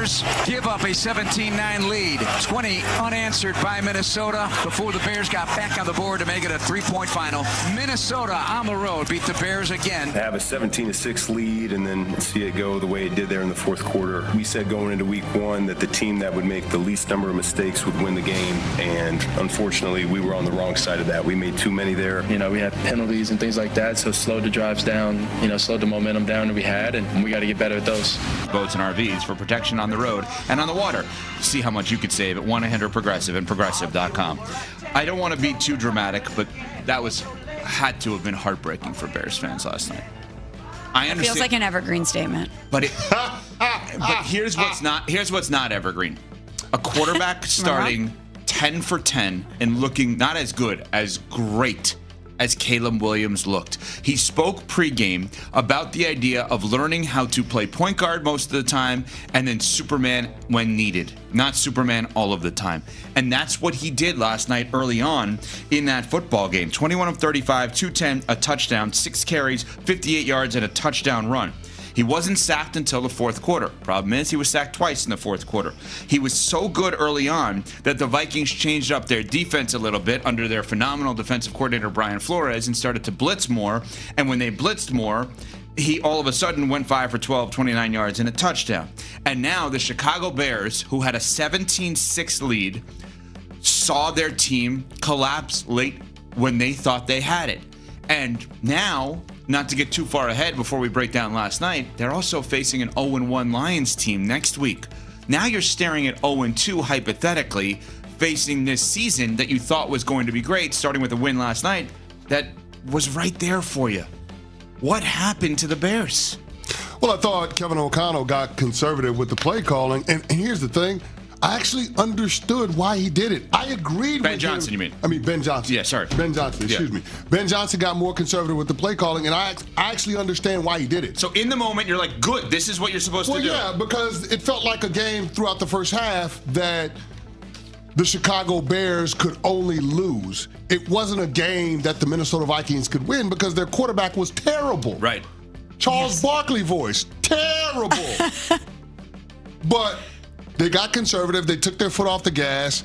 Bears give up a 17-9 lead. 20 unanswered by Minnesota before the Bears got back on the board to make it a 3-point final. Minnesota on the road beat the Bears again. Have a 17-6 lead and then see it go the way it did there in the fourth quarter. We said going into week one that the team that would make the least number of mistakes would win the game, and unfortunately we were on the wrong side of that. We made too many there. We had penalties and things like that, so slowed the drives down, slowed the momentum down that we had, and we got to get better at those. Boats and RVs for protection on the road and on the water. See how much you could save at 1-800-PROGRESSIVE and progressive.com. I don't want to be too dramatic, but that had to have been heartbreaking for Bears fans last night. I understand. It feels like an evergreen statement. But here's what's not evergreen. A quarterback starting 10 for 10 and looking not as good, as great as Caleb Williams looked. He spoke pregame about the idea of learning how to play point guard most of the time and then Superman when needed, not Superman all of the time. And that's what he did last night early on in that football game. 21 of 35, 210, a touchdown, 6 carries, 58 yards, and a touchdown run. He wasn't sacked until the fourth quarter. Problem is, he was sacked twice in the fourth quarter. He was so good early on that the Vikings changed up their defense a little bit under their phenomenal defensive coordinator, Brian Flores, and started to blitz more. And when they blitzed more, he all of a sudden went 5 for 12, 29 yards, and a touchdown. And now the Chicago Bears, who had a 17-6 lead, saw their team collapse late when they thought they had it. And now, not to get too far ahead before we break down last night, they're also facing an 0-1 Lions team next week. Now you're staring at 0-2 hypothetically, facing this season that you thought was going to be great, starting with a win last night, that was right there for you. What happened to the Bears? Well, I thought Kevin O'Connell got conservative with the play calling, and here's the thing. I actually understood why he did it. I agreed with Ben Johnson, him. you mean? I mean, Ben Johnson. Yeah, sorry. Ben Johnson, excuse me. Ben Johnson got more conservative with the play calling, and I actually understand why he did it. So in the moment, you're like, good, this is what you're supposed to do. Well, yeah, because it felt like a game throughout the first half that the Chicago Bears could only lose. It wasn't a game that the Minnesota Vikings could win because their quarterback was terrible. Right. Charles Barkley voice, terrible. But they got conservative. They took their foot off the gas.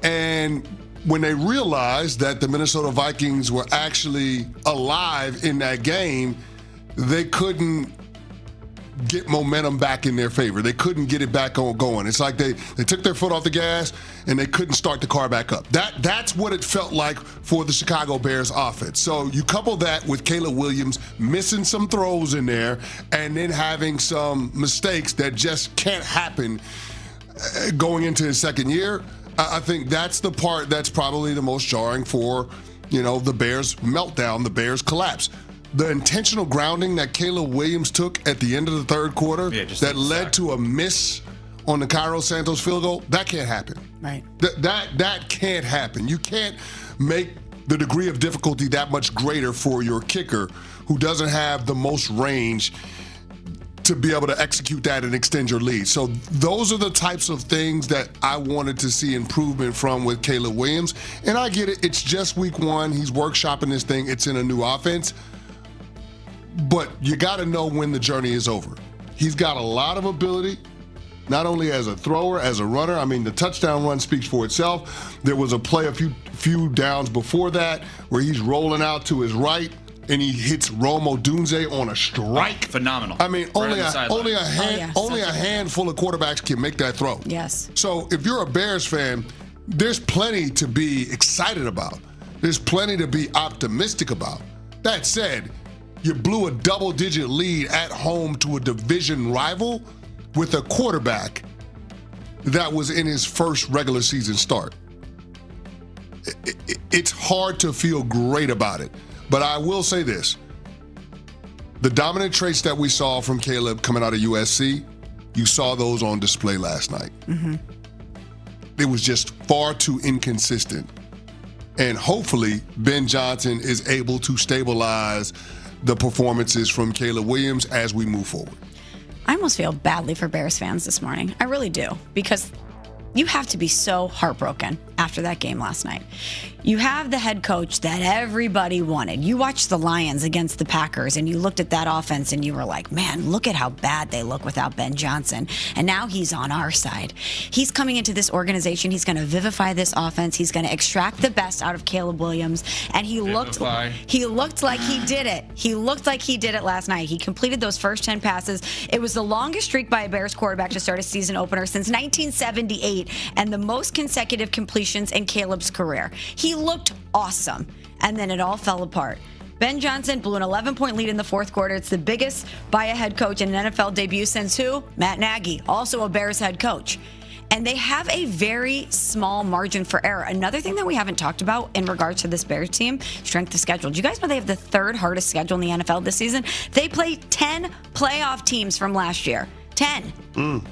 And when they realized that the Minnesota Vikings were actually alive in that game, they couldn't get momentum back in their favor. They couldn't get it back on going. It's like they took their foot off the gas and they couldn't start the car back up. That's what it felt like for the Chicago Bears offense. So you couple that with Caleb Williams missing some throws in there and then having some mistakes that just can't happen going into his second year. I think that's the part that's probably the most jarring for, the Bears meltdown, the Bears collapse. The intentional grounding that Caleb Williams took at the end of the third quarter that led to a miss on the Cairo Santos field goal, that can't happen. Right. That can't happen. You can't make the degree of difficulty that much greater for your kicker who doesn't have the most range to be able to execute that and extend your lead. So those are the types of things that I wanted to see improvement from with Caleb Williams. And I get it. It's just week one. He's workshopping this thing. It's in a new offense. But you got to know when the journey is over. He's got a lot of ability, not only as a thrower, as a runner. I mean, the touchdown run speaks for itself. There was a play a few downs before that where he's rolling out to his right and he hits Rome Odunze on a strike. Phenomenal. I mean, only a handful of quarterbacks can make that throw. Yes. So if you're a Bears fan, there's plenty to be excited about. There's plenty to be optimistic about. That said, you blew a double-digit lead at home to a division rival with a quarterback that was in his first regular season start. It's hard to feel great about it. But I will say this. The dominant traits that we saw from Caleb coming out of USC, you saw those on display last night. Mm-hmm. It was just far too inconsistent. And hopefully, Ben Johnson is able to stabilize the performances from Caleb Williams as we move forward. I almost feel badly for Bears fans this morning. I really do. Because you have to be so heartbroken after that game last night. You have the head coach that everybody wanted. You watched the Lions against the Packers, and you looked at that offense, and you were like, man, look at how bad they look without Ben Johnson. And now he's on our side. He's coming into this organization. He's going to vivify this offense. He's going to extract the best out of Caleb Williams. And he looked like he did it. He looked like he did it last night. He completed those first 10 passes. It was the longest streak by a Bears quarterback to start a season opener since 1978, and the most consecutive completions in Caleb's career. He looked awesome, and then it all fell apart. Ben Johnson blew an 11-point lead in the fourth quarter. It's the biggest by a head coach in an NFL debut since who? Matt Nagy, also a Bears head coach. And they have a very small margin for error. Another thing that we haven't talked about in regards to this Bears team, strength of schedule. Do you guys know they have the third hardest schedule in the NFL this season? They play 10 playoff teams from last year. 10.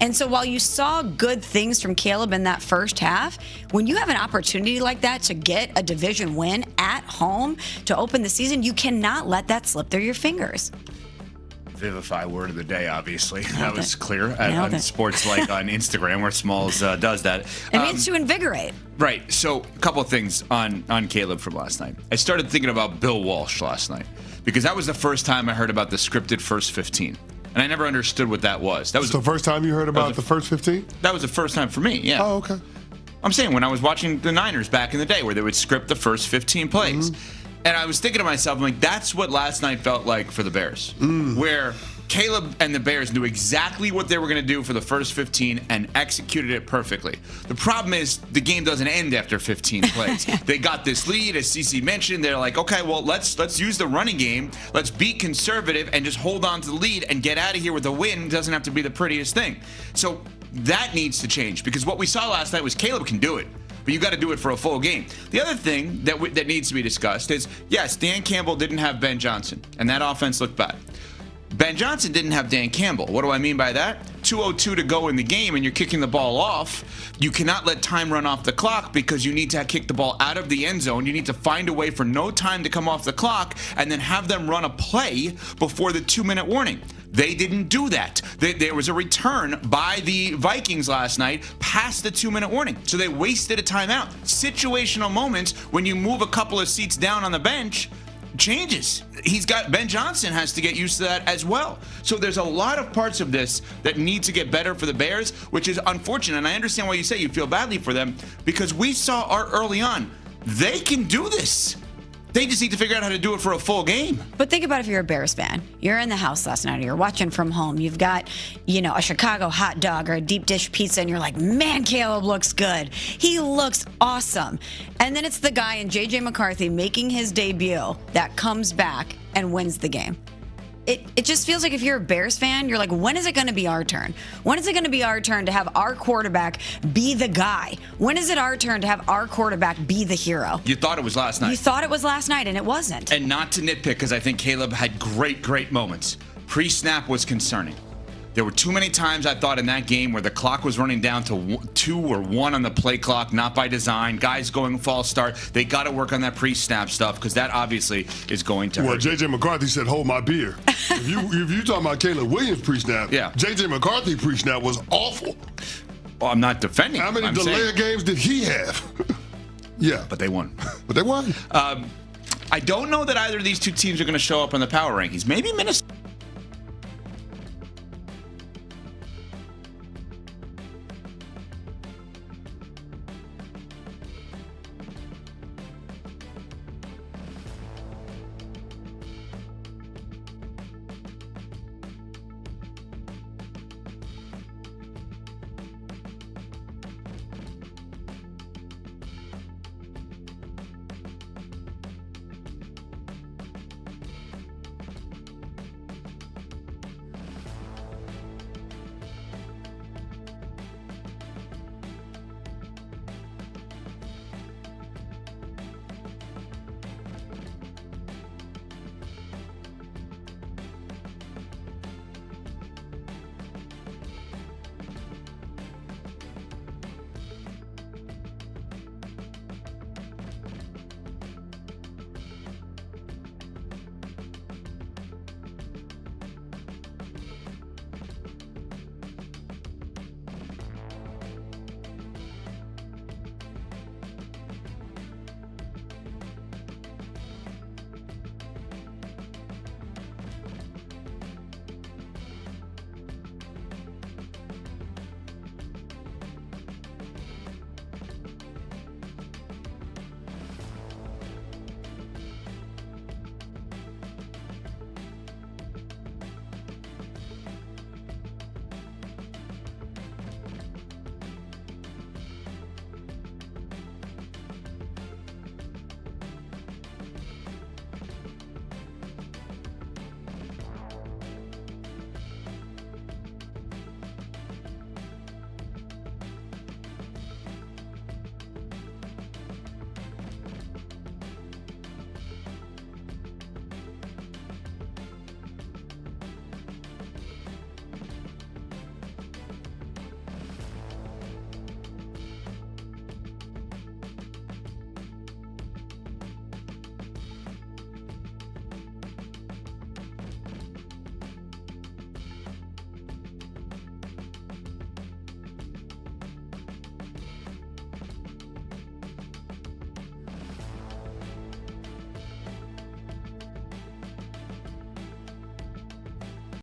And so while you saw good things from Caleb in that first half, when you have an opportunity like that to get a division win at home to open the season, you cannot let that slip through your fingers. Vivify word of the day, obviously. That was clear on Sports Like on Instagram, where Smalls does that. It means to invigorate. Right. So a couple of things on Caleb from last night. I started thinking about Bill Walsh last night because that was the first time I heard about the scripted first 15. And I never understood what that was. That was the first time you heard about the first 15? That was the first time for me, yeah. Oh, okay. I'm saying when I was watching the Niners back in the day where they would script the first 15 plays. And I was thinking to myself, I'm like, that's what last night felt like for the Bears. Where Caleb and the Bears knew exactly what they were going to do for the first 15 and executed it perfectly. The problem is the game doesn't end after 15 plays. They got this lead, as CeCe mentioned. They're like, okay, well, let's use the running game. Let's be conservative and just hold on to the lead and get out of here with a win. It doesn't have to be the prettiest thing. So that needs to change because what we saw last night was Caleb can do it. But you got to do it for a full game. The other thing that needs to be discussed is, yes, Dan Campbell didn't have Ben Johnson, and that offense looked bad. Ben Johnson didn't have Dan Campbell. What do I mean by that? 2:02 to go in the game and you're kicking the ball off. You cannot let time run off the clock because you need to kick the ball out of the end zone. You need to find a way for no time to come off the clock and then have them run a play before the 2-minute warning. They didn't do that. There was a return by the Vikings last night past the 2-minute warning. So they wasted a timeout. Situational moments when you move a couple of seats down on the bench changes. Ben Johnson has to get used to that as well. So there's a lot of parts of this that need to get better for the Bears, which is unfortunate. And I understand why you say you feel badly for them because we saw early on, they can do this. They just need to figure out how to do it for a full game. But think about if you're a Bears fan. You're in the house last night, or you're watching from home. You've got, a Chicago hot dog or a deep dish pizza, and you're like, man, Caleb looks good. He looks awesome. And then it's the guy in J.J. McCarthy making his debut that comes back and wins the game. It just feels like if you're a Bears fan, you're like, when is it going to be our turn? When is it going to be our turn to have our quarterback be the guy? When is it our turn to have our quarterback be the hero? You thought it was last night. You thought it was last night, and it wasn't. And not to nitpick, because I think Caleb had great moments. Pre-snap was concerning. There were too many times I thought in that game where the clock was running down to 2 or 1 on the play clock, not by design. Guys going false start. They got to work on that pre-snap stuff because that obviously is going to hurt. Well, J.J. McCarthy said, hold my beer. if you talking about Caleb Williams pre-snap, yeah. J.J. McCarthy pre-snap was awful. Well, I'm not defending. How many delay games did he have? Yeah. But they won. But they won. I don't know that either of these two teams are going to show up on the power rankings. Maybe Minnesota.